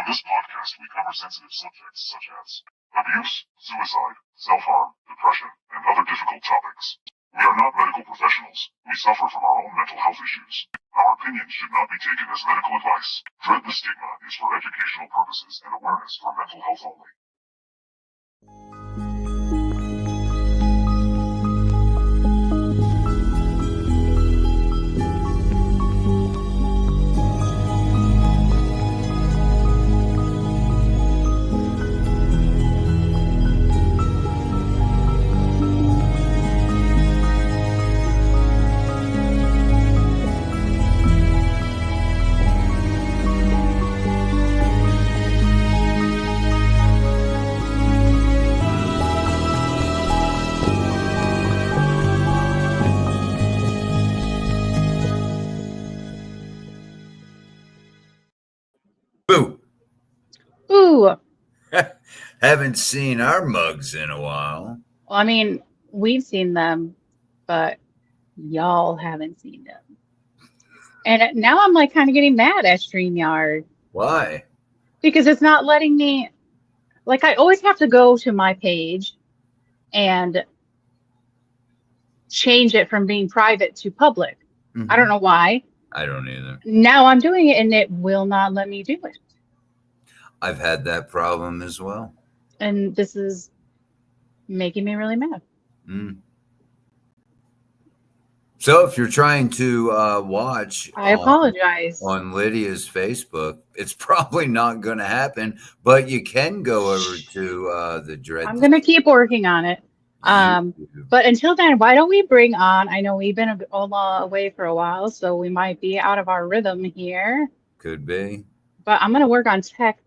this podcast, we cover sensitive subjects such as abuse, suicide, self-harm, depression, and other difficult topics. We are not medical professionals. We suffer from our own mental health issues. Our opinions should not be taken as medical advice. Dread the Stigma is for educational purposes and awareness for mental health only. Boo! Ooh. Haven't seen our mugs in a while. Well, I mean, we've seen them, but y'all haven't seen them. And now I'm like kind of getting mad at StreamYard Why? because it's not letting me, like, I always have to go to my page and change it from being private to public. I don't know why. I don't either. Now I'm doing it and it will not let me do it. I've had that problem as well. And this is making me really mad. So if you're trying to watch, I apologize. on Lydia's Facebook, it's probably not going to happen, but you can go over to the Dred. I'm going to keep working on it. But until then, why don't we bring on, I know we've been away for a while, so we might be out of our rhythm here. Could be. But I'm going to work on tech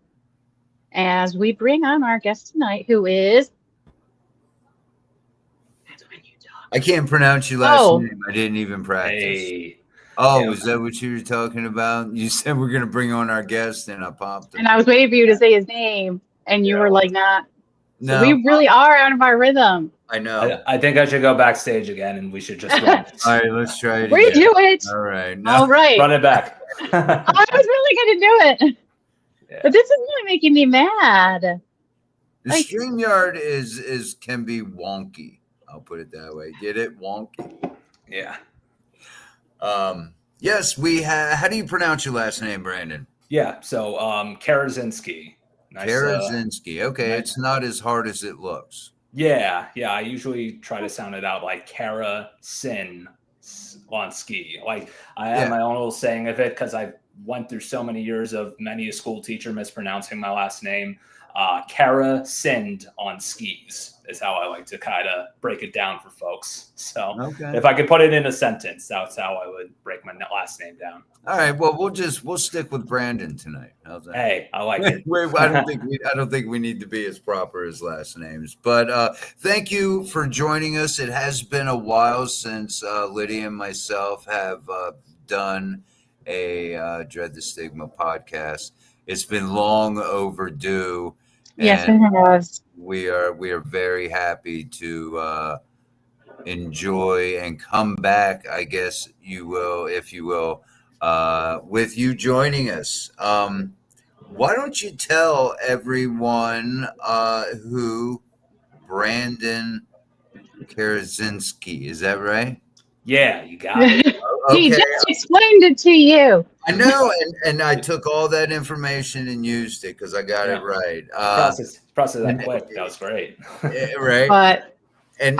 as we bring on our guest tonight, who is... I can't pronounce your last name. I didn't even practice. Hey. Oh, is that what you were talking about? You said we're going to bring on our guest, and I popped. And I was waiting for you to say his name, and you were like, not. No. So we really are out of our rhythm. I know. I think I should go backstage again, and we should just run. All right, let's try it Redo again. it. All right. All right. Run it back. I was really going to do it. Yeah. But this is really making me mad. The StreamYard is can be wonky. I'll put it that way. Get it? Wonky. Yeah. Yes, we have. How do you pronounce your last name, Brandon? Yeah. So, Karazinski. Nice, Karazinski. Okay, nice. It's not as hard as it looks. Yeah. I usually try to sound it out like Kara-sin on ski. Like I have my own little saying of it because I went through so many years of many a school teacher mispronouncing my last name. Kara-sinned on skis is how I like to kind of break it down for folks. So if I could put it in a sentence, that's how I would break my last name down. All right. Well, we'll stick with Brandon tonight. How's that? Hey, I like it. I don't think we need to be as proper as last names. But thank you for joining us. It has been a while since Lydia and myself have done a Dread the Stigma podcast. It's been long overdue. Yes, it has. We are very happy to enjoy and come back, I guess you will, if you will, with you joining us. Why don't you tell everyone who Brandon Karazinski, is that right? Yeah, you got it. Okay. He just explained it to you. I know, and I took all that information and used it because I got it right. Process that quick. That was great. Right. But and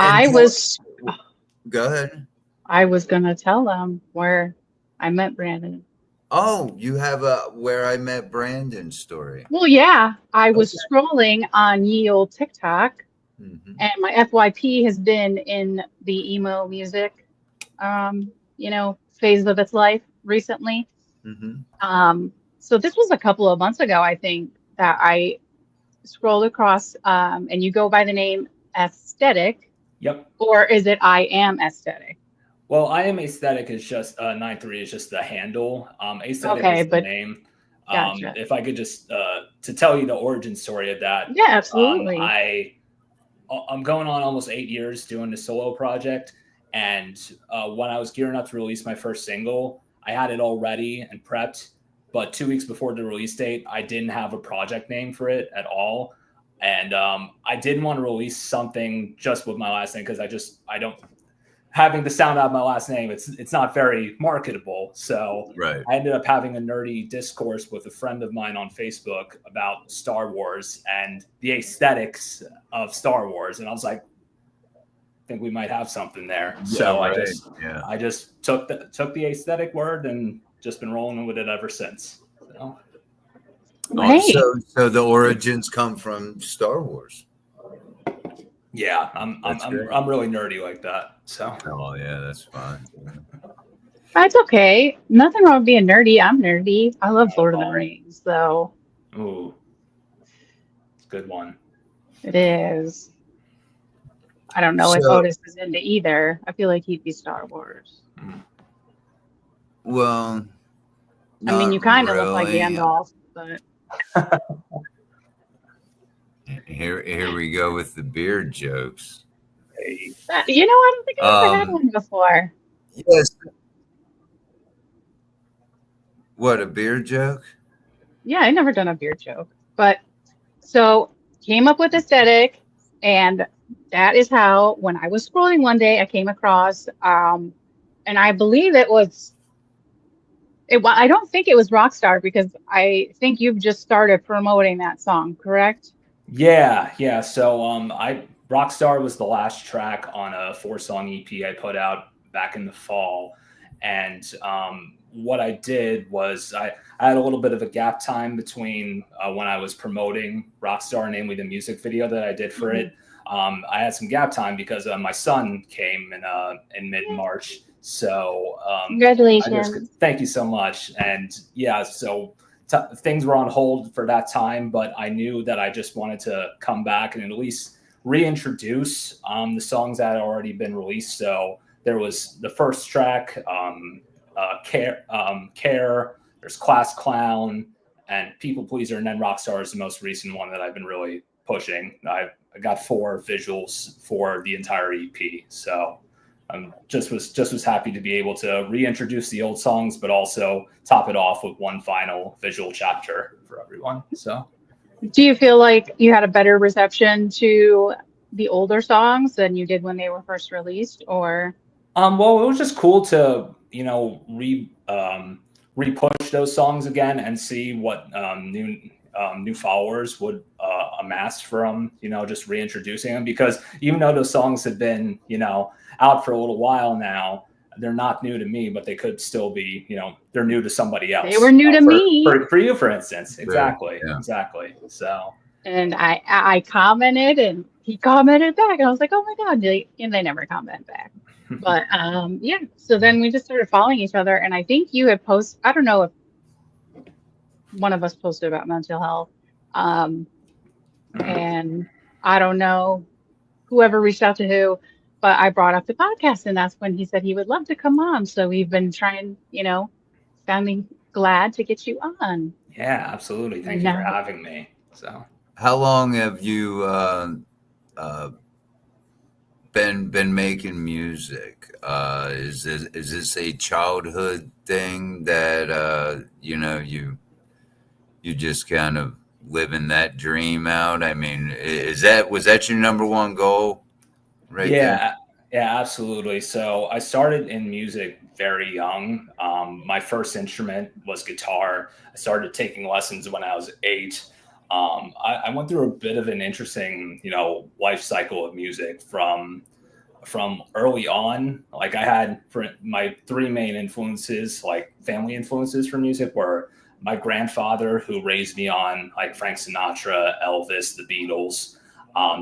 go ahead. I was gonna tell them where I met Brandon. Oh, you have a where I met Brandon story. Well, yeah, I was scrolling on ye old TikTok, and my FYP has been in the emo music, phase of its life recently. So this was a couple of months ago, I think, that I scrolled across, and you go by the name Aesthetic. Yep. Or is it I Am Aesthetic? Well, I Am Aesthetic is just 9-3 is just the handle. Aesthetic is the name. Gotcha. If I could just to tell you the origin story of that. Yeah, absolutely. I'm going on almost 8 years doing the solo project. And when I was gearing up to release my first single, I had it all ready and prepped. but 2 weeks before the release date, I didn't have a project name for it at all. And I didn't want to release something just with my last name because I don't having to sound out my last name. It's not very marketable. So Right. I ended up having a nerdy discourse with a friend of mine on Facebook about Star Wars and the aesthetics of Star Wars. And I was like, I think we might have something there. Yeah, so right. I just took the aesthetic word and just been rolling with it ever since. So. Right. So the origins come from Star Wars. Yeah, I'm really nerdy like that. So. Oh yeah, that's fine. That's okay. Nothing wrong with being nerdy. I'm nerdy. I love Lord of the Rings, though. Ooh, it's a good one. It is. I don't know if Otis is into either. I feel like he'd be Star Wars. Well, I mean, you kind of really. look like Gandalf, but. Here we go with the beard jokes. I don't think I've ever had one before. Yes. What, a beard joke? Yeah, I never done a beard joke. But so came up with aesthetic, and that is how, when I was scrolling one day, I came across, and I believe I don't think it was Rockstar, because I think you've just started promoting that song, correct? Yeah. So Rockstar was the last track on a 4-song EP I put out back in the fall. And what I did was I had a little bit of a gap time between when I was promoting Rockstar, namely the music video that I did for it. I had some gap time because my son came in mid-March. So Congratulations. Thank you so much. And yeah, so things were on hold for that time, but I knew that I just wanted to come back and at least reintroduce the songs that had already been released. So there was the first track, Care, there's Class Clown, and People Pleaser, and then Rockstar is the most recent one that I've been really pushing. I got 4 visuals for the entire EP. So just was happy to be able to reintroduce the old songs, but also top it off with one final visual chapter for everyone. So, do you feel like you had a better reception to the older songs than you did when they were first released, or? Well, it was just cool to re-push those songs again and see what new followers would amass from just reintroducing them, because even though those songs have been out for a little while now, they're not new to me, but they could still be they're new to somebody else. They were new to me, for you, for instance. Exactly. So, and I commented and he commented back, and I was like, oh my god, and they never comment back. But yeah, so then we just started following each other, and I think you had posted, I don't know if one of us posted about mental health, and I don't know whoever reached out to who, but I brought up the podcast, and that's when he said he would love to come on. So we've been trying, sounding glad to get you on. Yeah, absolutely. Thank you for having me. So how long have you been making music? Is this a childhood thing that you just kind of living that dream out? I mean, was that your number one goal? Right. Yeah, absolutely. So I started in music very young. My first instrument was guitar. I started taking lessons when I was 8. I went through a bit of an interesting, life cycle of music from early on. Like I had my 3 main influences, like family influences for music, were my grandfather, who raised me on like Frank Sinatra, Elvis, the Beatles.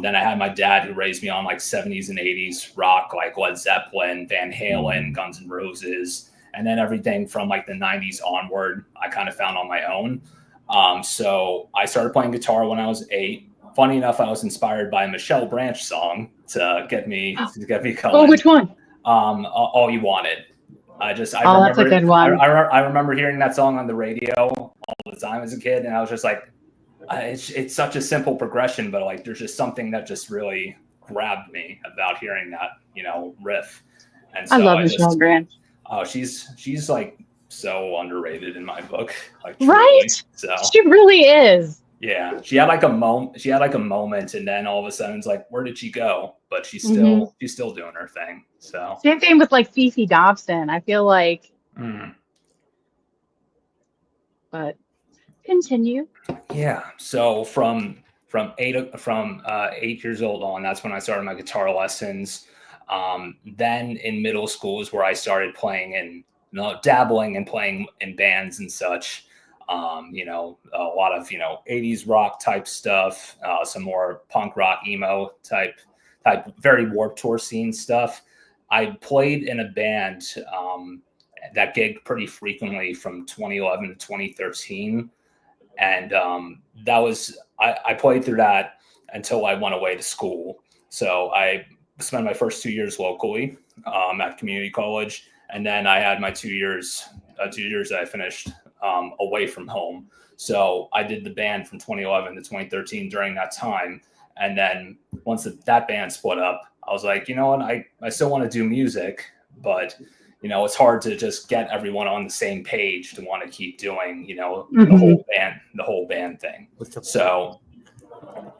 Then I had my dad, who raised me on like 70s and 80s rock, like Led Zeppelin, Van Halen, Guns N' Roses, and then everything from like the 90s onward, I kind of found on my own. So I started playing guitar when I was 8. Funny enough, I was inspired by a Michelle Branch song to get me going. Oh, which one? All You Wanted. That's a good one. I remember hearing that song on the radio all the time as a kid, and I was just like, it's such a simple progression, but like there's just something that just really grabbed me about hearing that riff. And so I love Michelle Branch. Oh, she's like so underrated in my book. Like, truly. Right? So she really is. Yeah, she had like a moment, and then all of a sudden it's like, where did she go? But she's still doing her thing. So same thing with like Fifi Dobson. I feel like, but continue. Yeah. So from 8 years old on, that's when I started my guitar lessons. Then in middle school is where I started playing and dabbling and playing in bands and such. A lot of 80s rock type stuff, some more punk rock emo type very Warped Tour scene stuff. I played in a band that gigged pretty frequently from 2011 to 2013, and that was I played through that until I went away to school. So I spent my first 2 years locally at community college, and then I had my 2 years that I finished away from home. So I did the band from 2011 to 2013 during that time. And then once that band split up, I was like, you know what, I still want to do music, but it's hard to just get everyone on the same page to want to keep doing, the whole band thing. So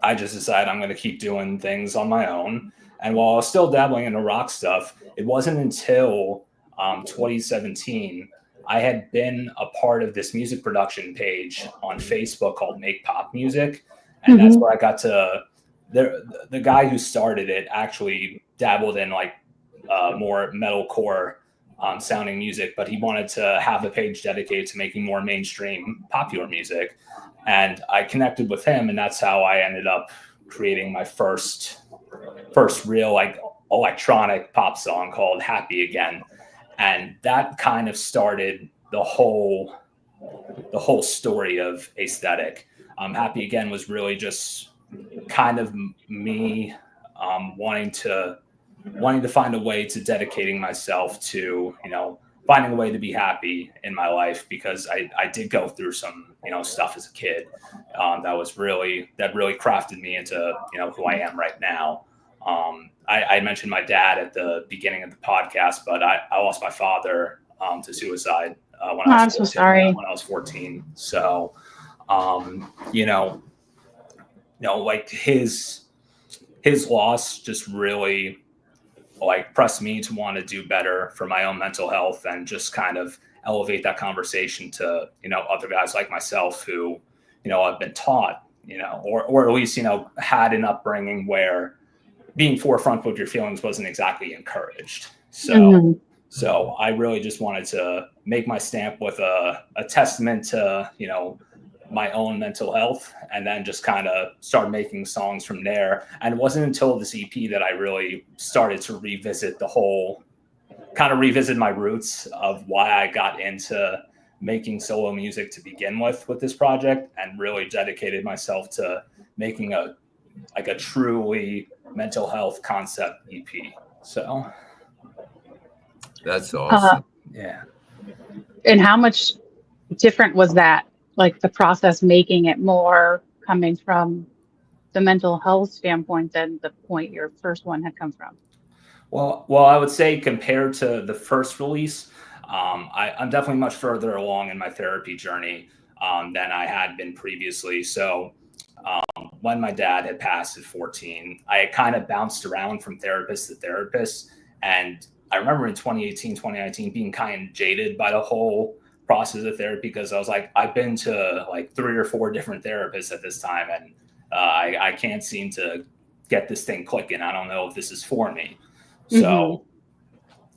I just decided I'm going to keep doing things on my own. And while I was still dabbling in the rock stuff, it wasn't until 2017 I had been a part of this music production page on Facebook called Make Pop Music. And that's where I got to, the guy who started it actually dabbled in like more metalcore sounding music, but he wanted to have a page dedicated to making more mainstream popular music. And I connected with him, and that's how I ended up creating my first real like electronic pop song called Happy Again. And that kind of started the whole story of Aesthetic. Happy Again was really just kind of me wanting to find a way to dedicating myself to, finding a way to be happy in my life, because I did go through some, stuff as a kid that really crafted me into, who I am right now. I mentioned my dad at the beginning of the podcast, but I lost my father to suicide when I was 14, so sorry. When I was 14. So, like his loss just really like pressed me to want to do better for my own mental health and just kind of elevate that conversation to, other guys like myself who, have been taught, or at least, had an upbringing where being forefront with your feelings wasn't exactly encouraged. So I really just wanted to make my stamp with a testament to, my own mental health, and then just kind of start making songs from there. And it wasn't until this EP that I really started to revisit my roots of why I got into making solo music to begin with this project, and really dedicated myself to making a truly mental health concept EP. So that's awesome. Yeah. And how much different was that? Like the process, making it more coming from the mental health standpoint than the point your first one had come from? Well, I would say compared to the first release, I'm definitely much further along in my therapy journey than I had been previously. So when my dad had passed at 14, I had kind of bounced around from therapist to therapist. And I remember in 2018, 2019, being kind of jaded by the whole process of therapy, because I was like, I've been to like 3 or 4 different therapists at this time, and I can't seem to get this thing clicking. I don't know if this is for me. So,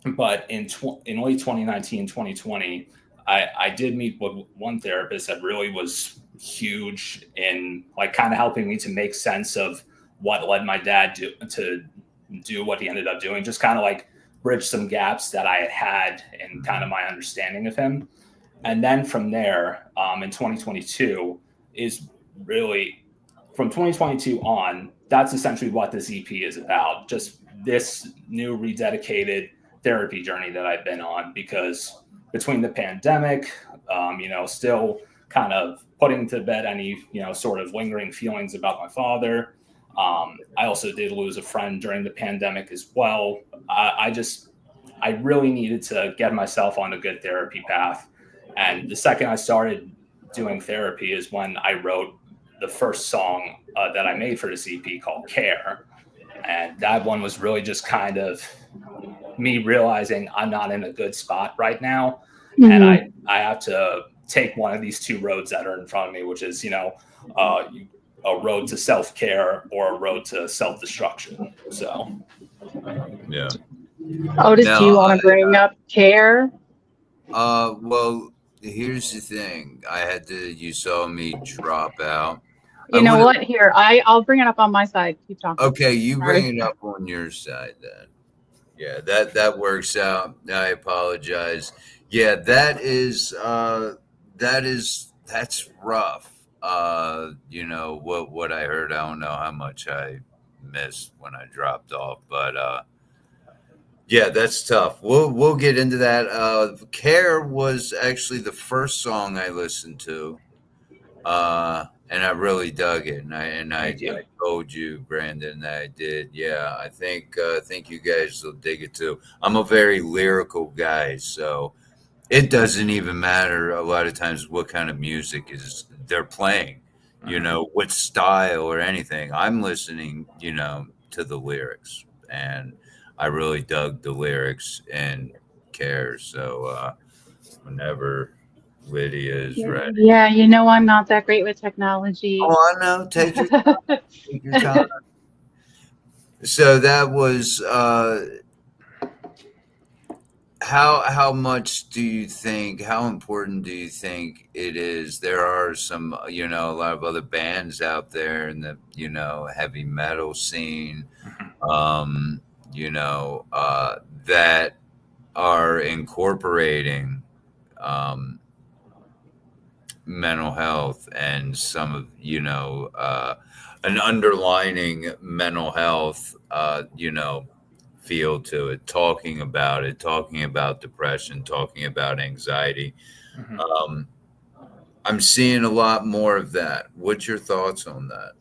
but in late 2019, 2020, I did meet with one therapist that really was huge in like kind of helping me to make sense of what led my dad to do what he ended up doing, just kind of like bridge some gaps that I had in kind of my understanding of him. And then from there, in 2022 is really, from 2022 on, that's essentially what this EP is about. Just this new rededicated therapy journey that I've been on, because between the pandemic, still kind of putting to bed any, sort of lingering feelings about my father. I also did lose a friend during the pandemic as well. I really needed to get myself on a good therapy path. And the second I started doing therapy is when I wrote the first song that I made for this EP called Care. And that one was really just kind of me realizing I'm not in a good spot right now. Mm-hmm. And I have to take one of these two roads that are in front of me, which is, a road to self-care or a road to self-destruction. So, yeah. Otis, No, do you want to bring up Care? Well, here's the thing. You saw me drop out. You know what? Here, I'll bring it up on my side. Keep talking. Okay, you Sorry. bring it up on your side then. Yeah, that works out. I apologize. Yeah, that's rough. What I heard, I don't know how much I missed when I dropped off, but yeah, that's tough. We'll get into that. Care was actually the first song I listened to. And I really dug it, and I told you, Brandon, that I did. Yeah, I think you guys will dig it too. I'm a very lyrical guy, so it doesn't even matter a lot of times what kind of music is they're playing, what style or anything. I'm listening, to the lyrics, and I really dug the lyrics and Care. So whenever Lydia is ready. Yeah, I'm not that great with technology. Oh, I know. Take your time. Take your time. So that was how much do you think? How important do you think it is? There are some, a lot of other bands out there in the, heavy metal scene, that are incorporating mental health and some of an underlining mental health feel to it, talking about depression, talking about anxiety. I'm seeing a lot more of that. What's your thoughts on that?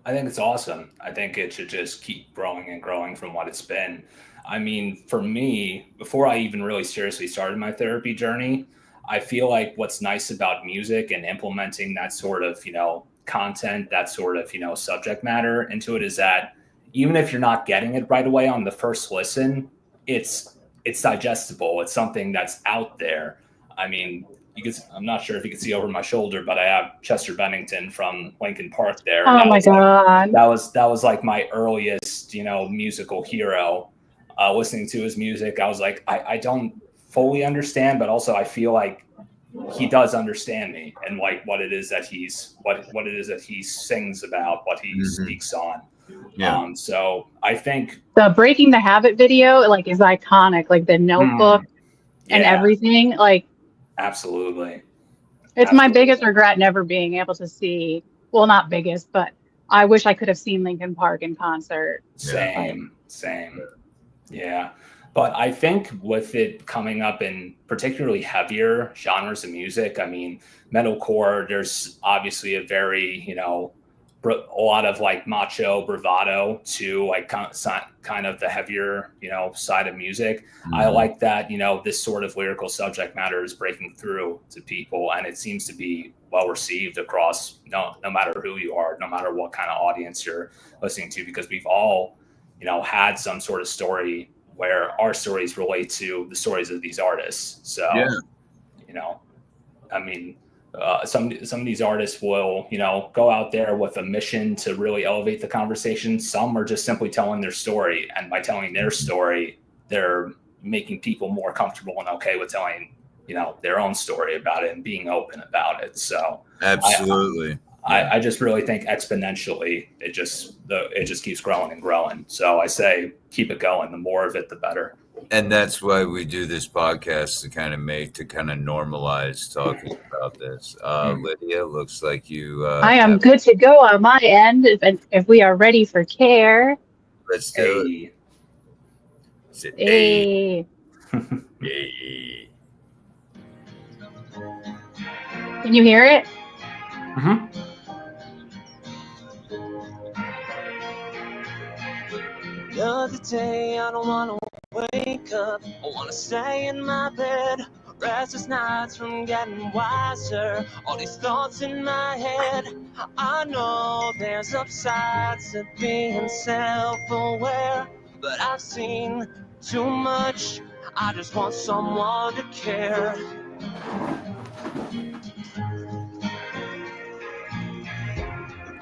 I think it's awesome. I think it should just keep growing and growing from what it's been. I mean, for me, before I even really seriously started my therapy journey, I feel like what's nice about music and implementing that sort of, content, that sort of, subject matter into it is that even if you're not getting it right away on the first listen, it's digestible. It's something that's out there. I mean, I'm not sure if you can see over my shoulder, but I have Chester Bennington from Linkin Park there. Oh my God. That was like my earliest, musical hero. Listening to his music, I was like, I don't fully understand, but also I feel like he does understand me and like what it is that he sings about, what he speaks on. Yeah. So I think the Breaking the Habit video is iconic, like the notebook and everything. Absolutely. It's my biggest regret never being able to see, well, not biggest, but I wish I could have seen Linkin Park in concert. Same. Yeah. But I think with it coming up in particularly heavier genres of music, I mean, metalcore, there's obviously a very, a lot of like macho bravado to like kind of the heavier, side of music. I like that, this sort of lyrical subject matter is breaking through to people, and it seems to be well received across no matter who you are, no matter what kind of audience you're listening to, because we've all, had some sort of story where our stories relate to the stories of these artists. So, I mean, some of these artists will, go out there with a mission to really elevate the conversation. Some are just simply telling their story, and by telling their story, they're making people more comfortable and okay with telling, their own story about it and being open about it. So, absolutely. I just really think exponentially it just keeps growing and growing. So I say keep it going. The more of it, the better. And that's why we do this podcast to kind of normalize talking about this. Lydia, looks like you. I am good to go on my end. If we are ready for Care, let's do it. Hey. Hey. Can you hear it? The other day I don't wanna wake up, I wanna stay in my bed, restless nights from getting wiser. All these thoughts in my head, I know there's upsides to being self-aware, but I've seen too much. I just want someone to care.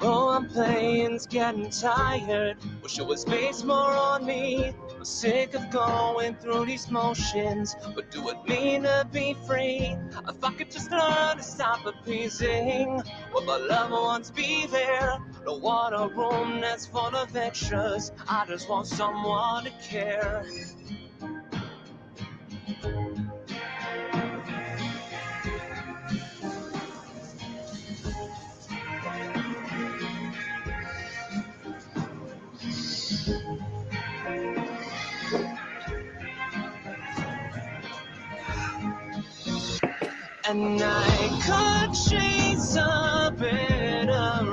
Oh, I'm playing's getting tired. Wish it was based more on me. I'm sick of going through these motions. What do it mean to be free? If I could just learn to stop appeasing, would my loved ones be there? Don't want a room that's full of extras. I just want someone to care. And I could chase a bit of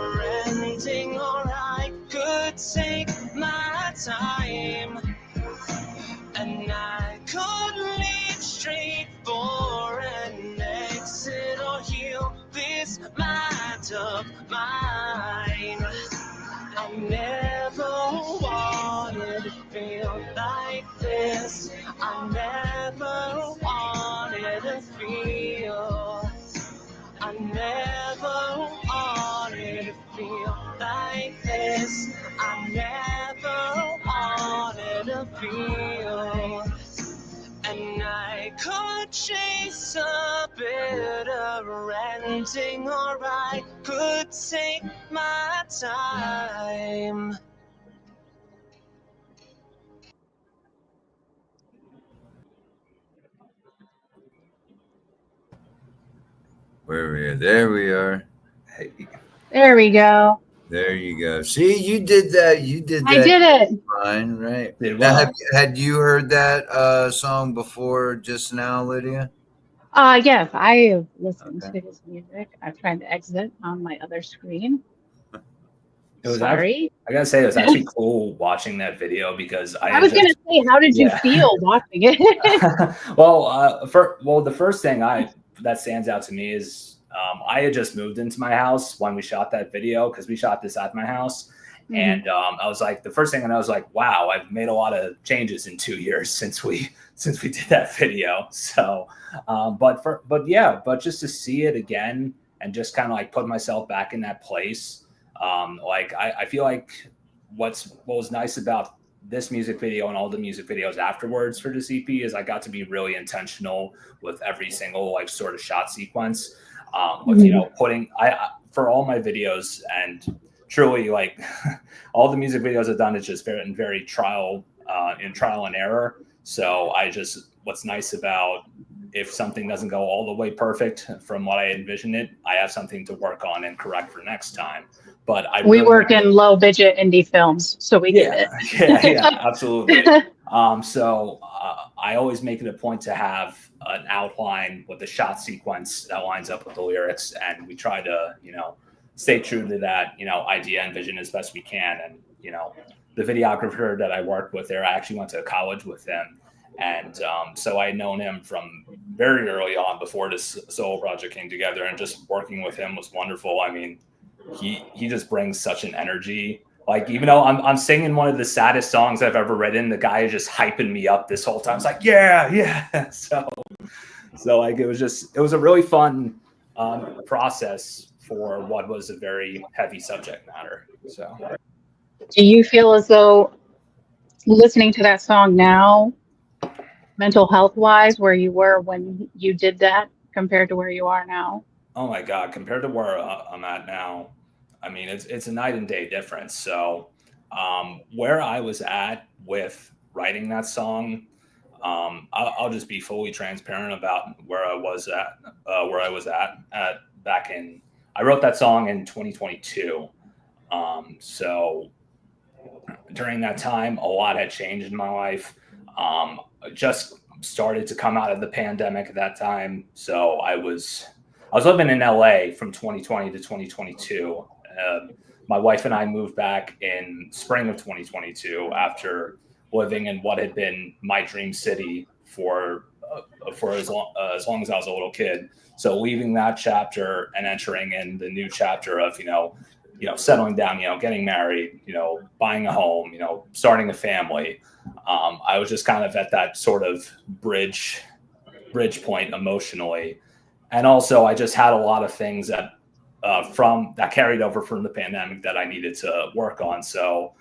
renting, or I could take my time. And I could leave straight for an exit, or heal this mind of mine. I never wanted to feel like this. I never wanted to feel. I never wanted to feel like this. I never wanted to feel. And I could chase a bit of renting, or I could take my time. Where are we? There we are. Hey, There we go. There you go. See, you did that. You did that. I did it. Fine, right? did Now, well. had you heard that song before just now, Lydia? Yes, I have listened Okay. to his music. I've tried to exit on my other screen. It was Sorry. I gotta say, it was actually cool watching that video because I was gonna say, how did you feel watching it? well, the first thing that stands out to me is I had just moved into my house when we shot that video, because we shot this at my house. And I was like, the first thing, and I was like, wow, I've made a lot of changes in 2 years since we did that video. So, but just to see it again and just kind of like put myself back in that place. Like I feel like what was nice about this music video and all the music videos afterwards for this EP is I got to be really intentional with every single like sort of shot sequence. With, you know, for all my videos, and truly like all the music videos I've done is just very trial and error. So what's nice about, if something doesn't go all the way perfect from what I envisioned it, I have something to work on and correct for next time. But we work in low budget indie films, so we get it. yeah, absolutely. So I always make it a point to have an outline with the shot sequence that lines up with the lyrics, and we try to, you know, stay true to that, you know, idea and vision as best we can. And, you know, the videographer that I worked with there, I actually went to college with him. And so I had known him from very early on before this solo project came together, and just working with him was wonderful. I mean, he just brings such an energy. Like, even though I'm singing one of the saddest songs I've ever written, the guy is just hyping me up this whole time. It's like, yeah. So like, it was a really fun process for what was a very heavy subject matter. So, do you feel as though listening to that song now, mental health wise, where you were when you did that compared to where you are now? Oh my God, compared to where I'm at now, I mean, it's a night and day difference. So where I was at with writing that song, I'll just be fully transparent about where I was at back in, I wrote that song in 2022. So during that time, a lot had changed in my life. Just started to come out of the pandemic at that time. So I was living in LA from 2020 to 2022. My wife and I moved back in spring of 2022 after living in what had been my dream city for for as long as I was a little kid. So leaving that chapter and entering in the new chapter of, settling down, getting married, buying a home, starting a family. I was just kind of at that sort of bridge point emotionally. And also I just had a lot of things that carried over from the pandemic that I needed to work on. So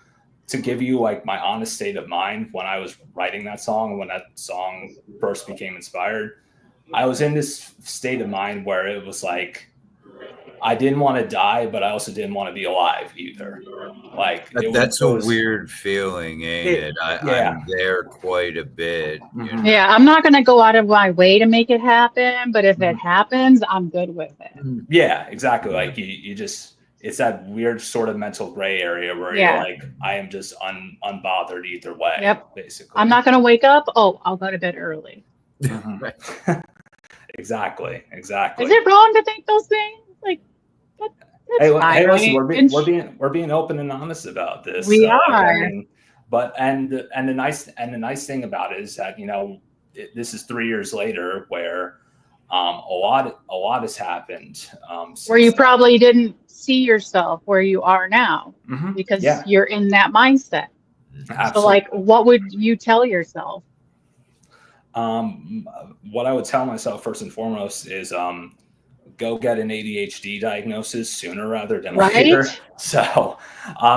to give you like my honest state of mind when I was writing that song, when that song first became inspired, I was in this state of mind where it was like, I didn't want to die, but I also didn't want to be alive either. Like that's a weird feeling, ain't it? I'm there quite a bit. Mm-hmm. Yeah, I'm not going to go out of my way to make it happen, but if it happens, I'm good with it. Yeah, exactly. Like you just, it's that weird sort of mental gray area where you're like, I am just unbothered either way. Yep. Basically. I'm not going to wake up. Oh, I'll go to bed early. Mm-hmm. Exactly. Is it wrong to think those things? Like, hey, listen, we're being open and honest about this. We are. I mean, and the nice thing about it is that this is 3 years later where a lot has happened. Where you probably didn't see yourself where you are now because you're in that mindset. Absolutely. So, like, what would you tell yourself? What I would tell myself first and foremost is go get an ADHD diagnosis sooner rather than later. So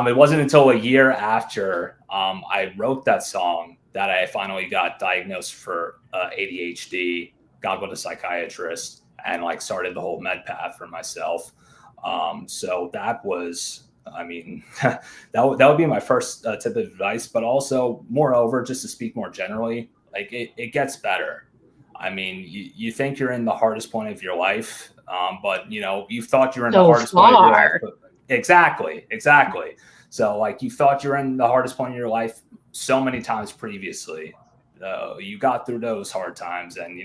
it wasn't until a year after I wrote that song that I finally got diagnosed for ADHD, got with a psychiatrist, and like started the whole med path for myself. So that was, I mean, that would be my first tip of advice, but also moreover, just to speak more generally, like it gets better. I mean, you think you're in the hardest point of your life, but you thought you were in the hardest point of your life. Exactly. So like you thought you were in the hardest point of your life so many times previously. You got through those hard times and,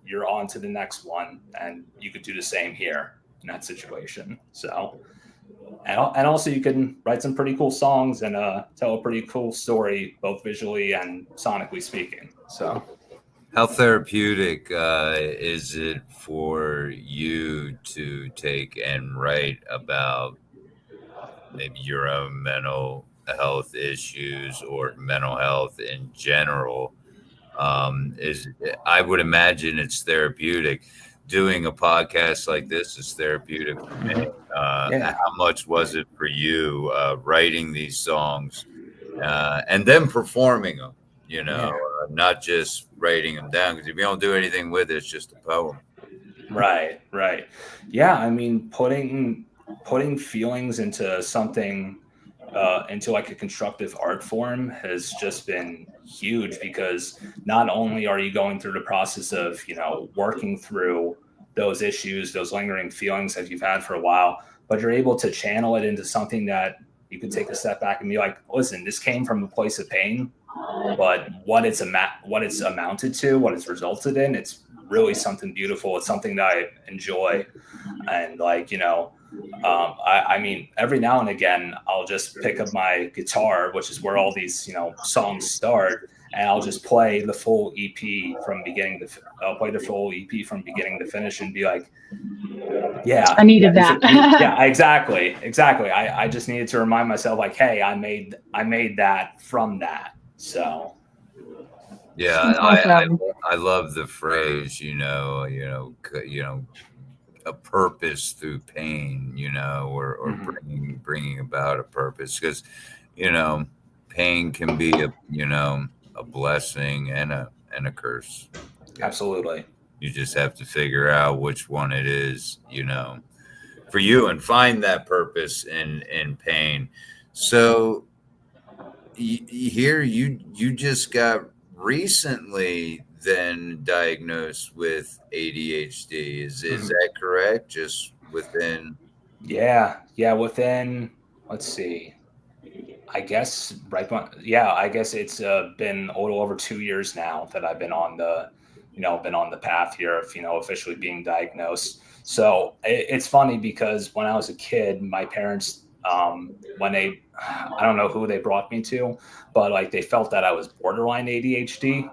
you're on to the next one, and you could do the same here in that situation. So, and also you can write some pretty cool songs and tell a pretty cool story, both visually and sonically speaking. So. How therapeutic is it for you to take and write about maybe your own mental health issues or mental health in general? I would imagine it's therapeutic. Doing a podcast like this is therapeutic for me. How much was it for you writing these songs and then performing them? Not just writing them down, because if you don't do anything with it, it's just a poem. Right. Yeah, I mean, putting feelings into something, into like a constructive art form has just been huge, because not only are you going through the process of, working through those issues, those lingering feelings that you've had for a while, but you're able to channel it into something that you can take a step back and be like, listen, this came from a place of pain, but what it's amounted to, what it's resulted in, it's really something beautiful. It's something that I enjoy. And like, I mean, every now and again, I'll just pick up my guitar, which is where all these, songs start, and I'll just play the full EP from beginning to finish and be like, yeah, I needed that. Yeah, exactly. I just needed to remind myself, like, hey, I made that from that. So. Yeah, I love the phrase, a purpose through pain, or bringing about a purpose, because, pain can be a blessing and a curse. Absolutely. You just have to figure out which one it is, for you, and find that purpose in pain. So here you just got recently then diagnosed with ADHD. Is that correct? Just within? Yeah. Within, let's see, I guess I guess it's been a little over 2 years now that I've been on the path here of, officially being diagnosed. So it's funny because when I was a kid, my parents, I don't know who they brought me to, but like they felt that I was borderline ADHD.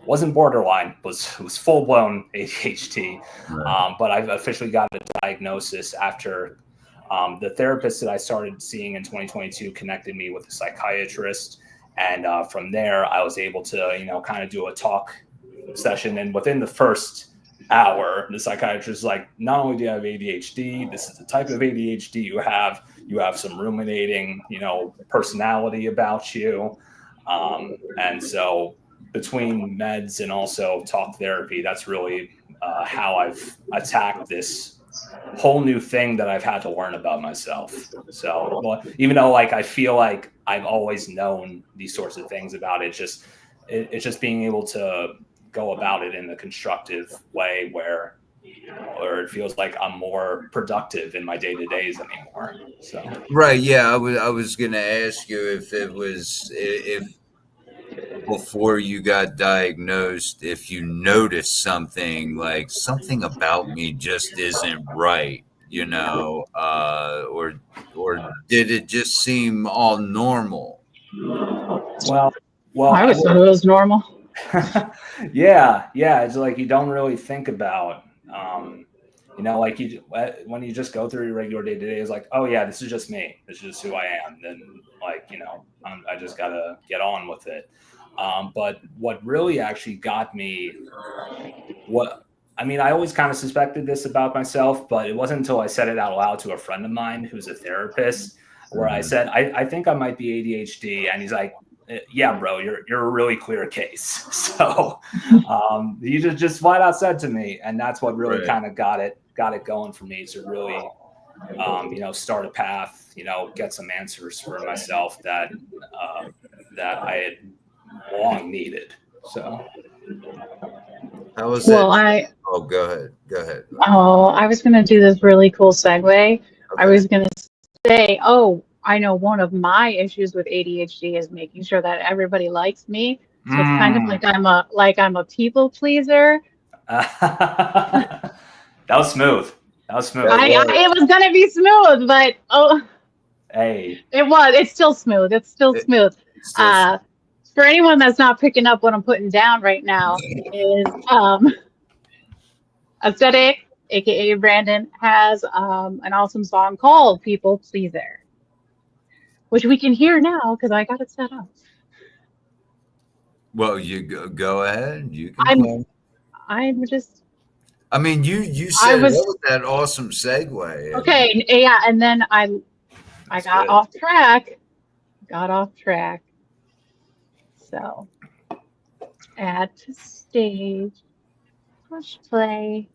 wasn't borderline, was full blown ADHD. Right. But I've officially got a diagnosis after the therapist that I started seeing in 2022 connected me with a psychiatrist. And from there, I was able to, kind of do a talk session. And within the first hour, the psychiatrist is like, not only do you have ADHD, this is the type of ADHD you have. You have some ruminating, personality about you. And so between meds and also talk therapy, that's really how I've attacked this whole new thing that I've had to learn about myself. So, well, even though I feel like I've always known these sorts of things about it, it's just being able to go about it in a constructive way where it feels like I'm more productive in my day-to-days anymore. So Right. Yeah. I was going to ask you if before you got diagnosed, if you noticed something like something about me just isn't right, or did it just seem all normal? well, I always thought it was normal. yeah. It's like you don't really think about, when you just go through your regular day to day, it's like, oh yeah, this is just me. This is just who I am. Then I just gotta get on with it. But what really actually got me, I always kind of suspected this about myself, but it wasn't until I said it out loud to a friend of mine who's a therapist, where I said, I think I might be ADHD. And he's like, yeah, bro, you're a really clear case. So he just flat out said to me, and that's what really kind of got it going for me to really, start a path, get some answers for myself that I had long needed. So How was that? Well, Oh, go ahead. I was going to do this really cool segue. I Okay. was going to say, I know one of my issues with ADHD is making sure that everybody likes me. So it's kind of like I'm a people pleaser. That was smooth. It was going to be smooth, but hey, it's still smooth. It's still smooth. For anyone that's not picking up what I'm putting down right now is Aesthetic, aka Brandon, has an awesome song called People Pleaser, which we can hear now because I got it set up. Well, you go ahead. You can. I'm just. You said what was that awesome segue? Okay, yeah, and then I got off track. So, add to stage, push play.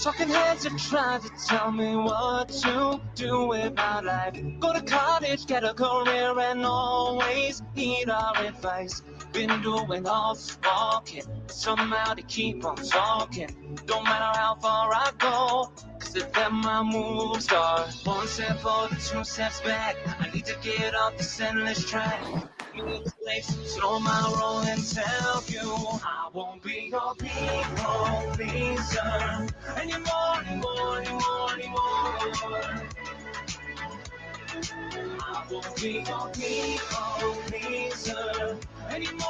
Talking heads have tried to tell me what to do with my life. Go to college, get a career, and always heed our advice. Been doing all this walking, somehow to keep on talking. Don't matter how far I go, cause it's then my moves start. One step forward, two steps back. I need to get off this endless track. Slow my roll and tell you I won't be your people pleaser anymore. I won't be your people pleaser anymore.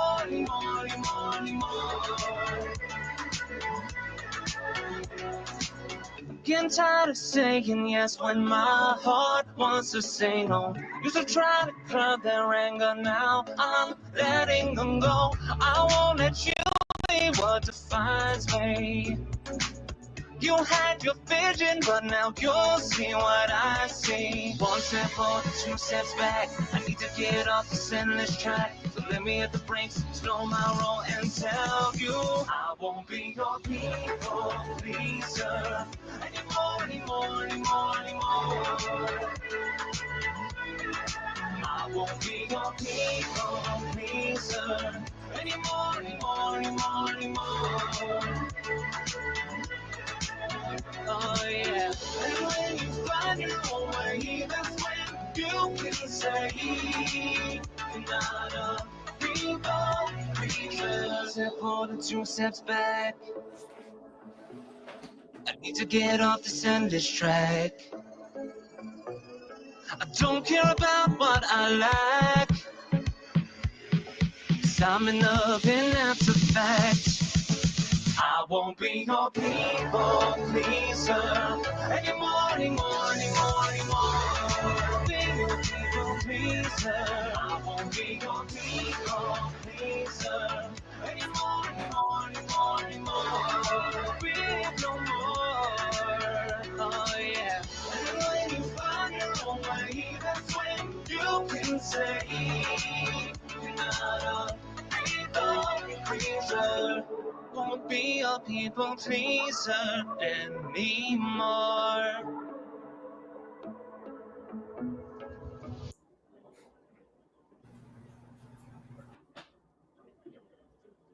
Getting tired of saying yes when my heart wants to say no. Used to try to curb their anger, now I'm letting them go. I won't let you be what defines me. You had your vision, but now you'll see what I see. One step forward, two steps back. I need to get off this endless track. So let me hit the brakes, slow my roll, and tell you I won't be your people pleaser anymore. I won't be your people pleaser anymore. Oh yeah, and when you find your own way, that's when you can say you're not a people pleaser. Step forward, two steps back. I need to get off this endless track. I don't care about what I lack, 'cause I'm in love and that's a fact. I won't be your people pleaser anymore. Be your people pleaser. I won't be your people pleaser anymore. Be no more. Oh yeah. And when you find your own way, that's when you can say you're not a people pleaser. Won't be a people pleaser anymore.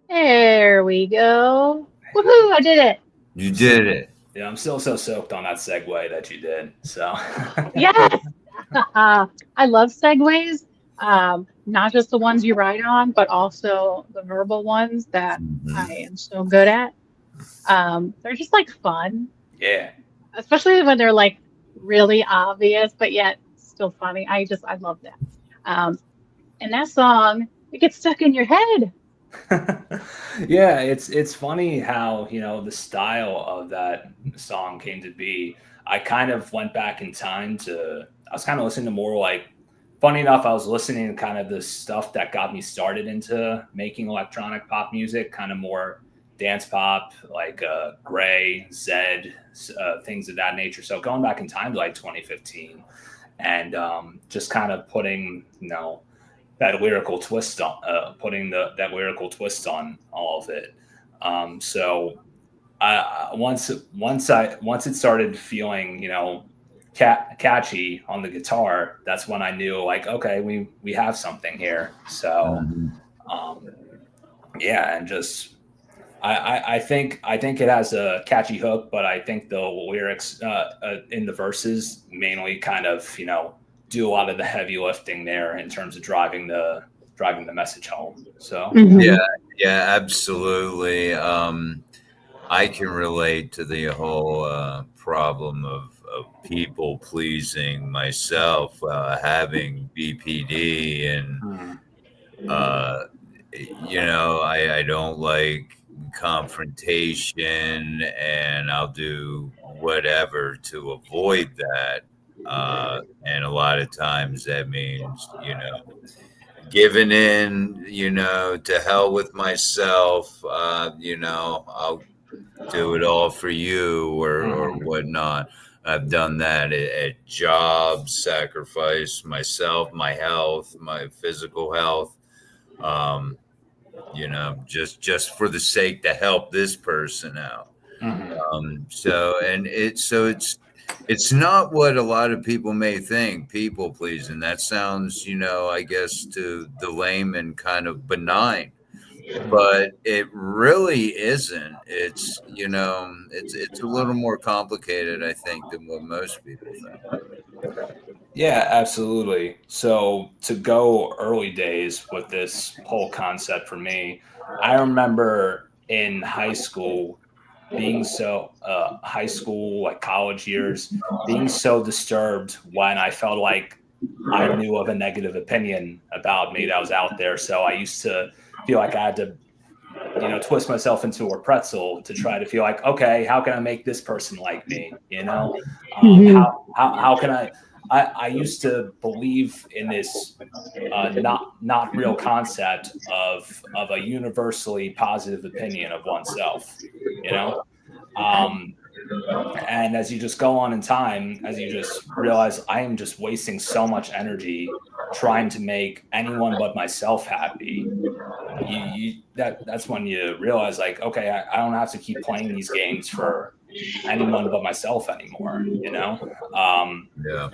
There we go. Woohoo! I did it. You did it. Yeah, I'm still so soaked on that segue that you did. So Yes. I love segues. Not just the ones you write on, but also the verbal ones that I am so good at. They're just like fun, yeah. especially when they're like really obvious, but yet still funny. I love that. And that song, it gets stuck in your head. Yeah, it's funny how, you know, the style of that song came to be. I kind of went back in time I was kind of listening to more like, funny enough, I was listening to kind of the stuff that got me started into making electronic pop music, kind of more dance pop, like Gray, Zed, things of that nature. So going back in time to like 2015 and just kind of putting, you know, that lyrical twist on, that lyrical twist on all of it. So once it started feeling, you know, catchy on the guitar, that's when I knew like, okay, we have something here. So yeah, and just I think it has a catchy hook, but I think the lyrics in the verses mainly kind of, you know, do a lot of the heavy lifting there in terms of driving the message home. So Yeah, absolutely. I can relate to the whole problem of people pleasing myself, having BPD, and you know, I don't like confrontation, and I'll do whatever to avoid that. And a lot of times that means, you know, giving in, you know, to hell with myself. You know, I'll do it all for you, or whatnot. I've done that at jobs, sacrifice myself, my health, my physical health. You know, just for the sake to help this person out. It's not what a lot of people may think, people pleasing. That sounds, you know, I guess to the layman kind of benign, but it really isn't. It's, you know, it's a little more complicated, I think, than what most people think. Yeah, absolutely. So to go early days with this whole concept for me, I remember in high school being so high school, like college years, being so disturbed when I felt like I knew of a negative opinion about me that was out there. So I used to feel like I had to, you know, twist myself into a pretzel to try to feel like, okay, how can I make this person like me? You know, how can I used to believe in this not real concept of a universally positive opinion of oneself, you know. And as you just go on in time, as you just realize I am just wasting so much energy trying to make anyone but myself happy, that's when you realize like, okay, I don't have to keep playing these games for anyone but myself anymore, you know. Yeah.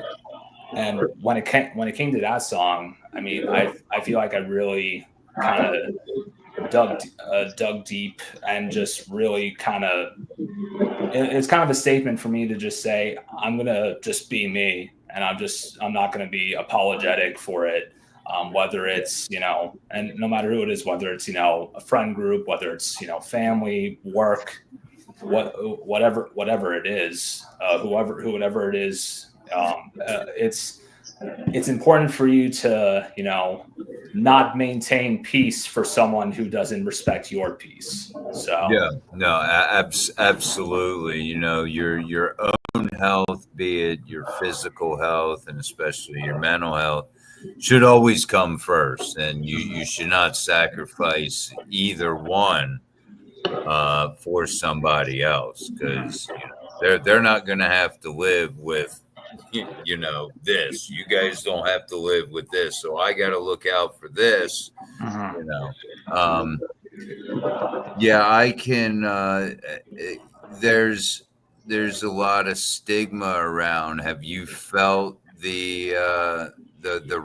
And when it came to that song, I mean, I feel like I really kind of dug deep and just really kind of, it's kind of a statement for me to just say, I'm going to just be me. And I'm not going to be apologetic for it. Whether it's, you know, and no matter who it is, whether it's, you know, a friend group, whether it's, you know, family, work, whatever it is, whoever it is, it's important for you to, you know, not maintain peace for someone who doesn't respect your peace. So Yeah, no, absolutely. You know, your own health, be it your physical health and especially your mental health, should always come first, and you should not sacrifice either one for somebody else, because you know they're not going to have to live with you know this. You guys don't have to live with this, so I got to look out for this. You know. Yeah, I can. There's there's a lot of stigma around. Have you felt the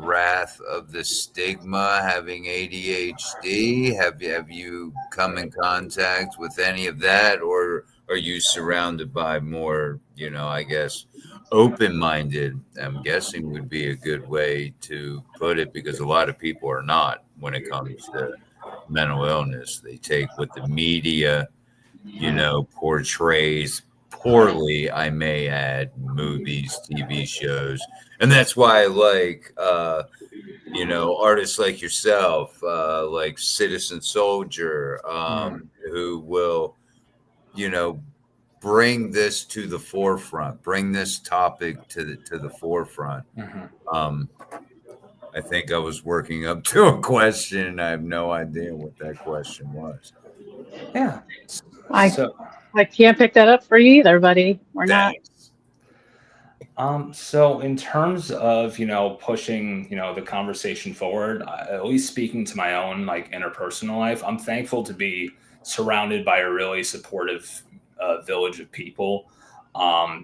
wrath of the stigma having ADHD? Have you come in contact with any of that, or are you surrounded by more, you know, I guess, open-minded? I'm guessing would be a good way to put it, because a lot of people are not when it comes to mental illness. They take what the media, you know, portrays poorly, I may add, movies, TV shows. And that's why I like, you know, artists like yourself, like Citizen Soldier, who will, you know, bring this to the forefront, bring this topic to the forefront. I think I was working up to a question. I have no idea what that question was. yeah. I So I can't pick that up for you either, buddy. We're not. Thanks. So in terms of, you know, pushing, you know, the conversation forward, at least speaking to my own like interpersonal life, I'm thankful to be surrounded by a really supportive village of people.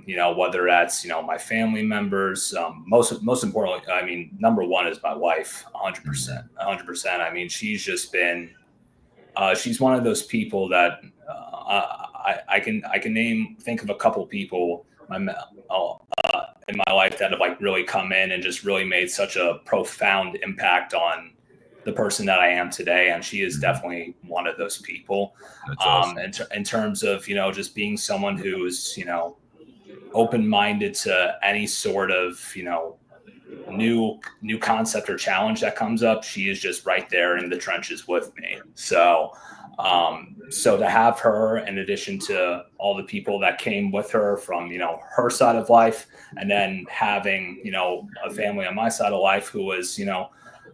You know, whether that's, you know, my family members, most importantly, I mean, number one is my wife, 100%, 100%. I mean, she's just been, she's one of those people that I can think of a couple people in my life that have like really come in and just really made such a profound impact on the person that I am today, and she is definitely one of those people. That's awesome. In terms of, you know, just being someone who's, you know, open-minded to any sort of, you know, new concept or challenge that comes up, she is just right there in the trenches with me. So so to have her, in addition to all the people that came with her from, you know, her side of life, and then having, you know, a family on my side of life who was, you know,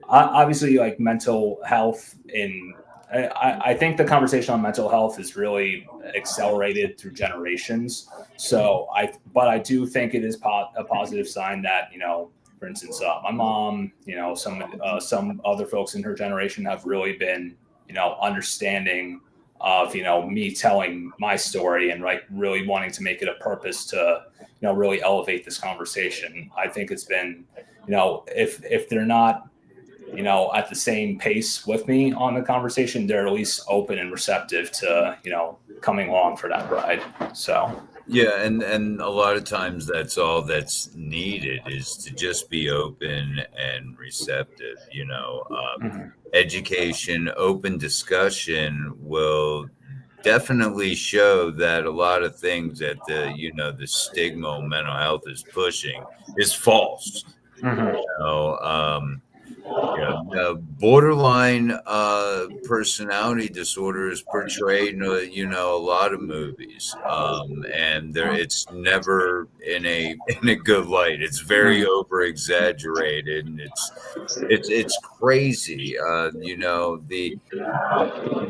obviously like mental health in, I think the conversation on mental health is really accelerated through generations. So but I do think it is a positive sign that, you know, for instance, my mom, you know, some other folks in her generation have really been, you know, understanding of, you know, me telling my story and like really wanting to make it a purpose to, you know, really elevate this conversation. I think it's been, you know, if they're not, you know, at the same pace with me on the conversation, they're at least open and receptive to, you know, coming along for that ride. So Yeah, and a lot of times that's all that's needed, is to just be open and receptive. You know, education, open discussion will definitely show that a lot of things that the, you know, the stigma of mental health is pushing is false. You know, borderline personality disorder is portrayed in you know, a lot of movies, and it's never in a good light. It's very over exaggerated, and it's crazy. You know, the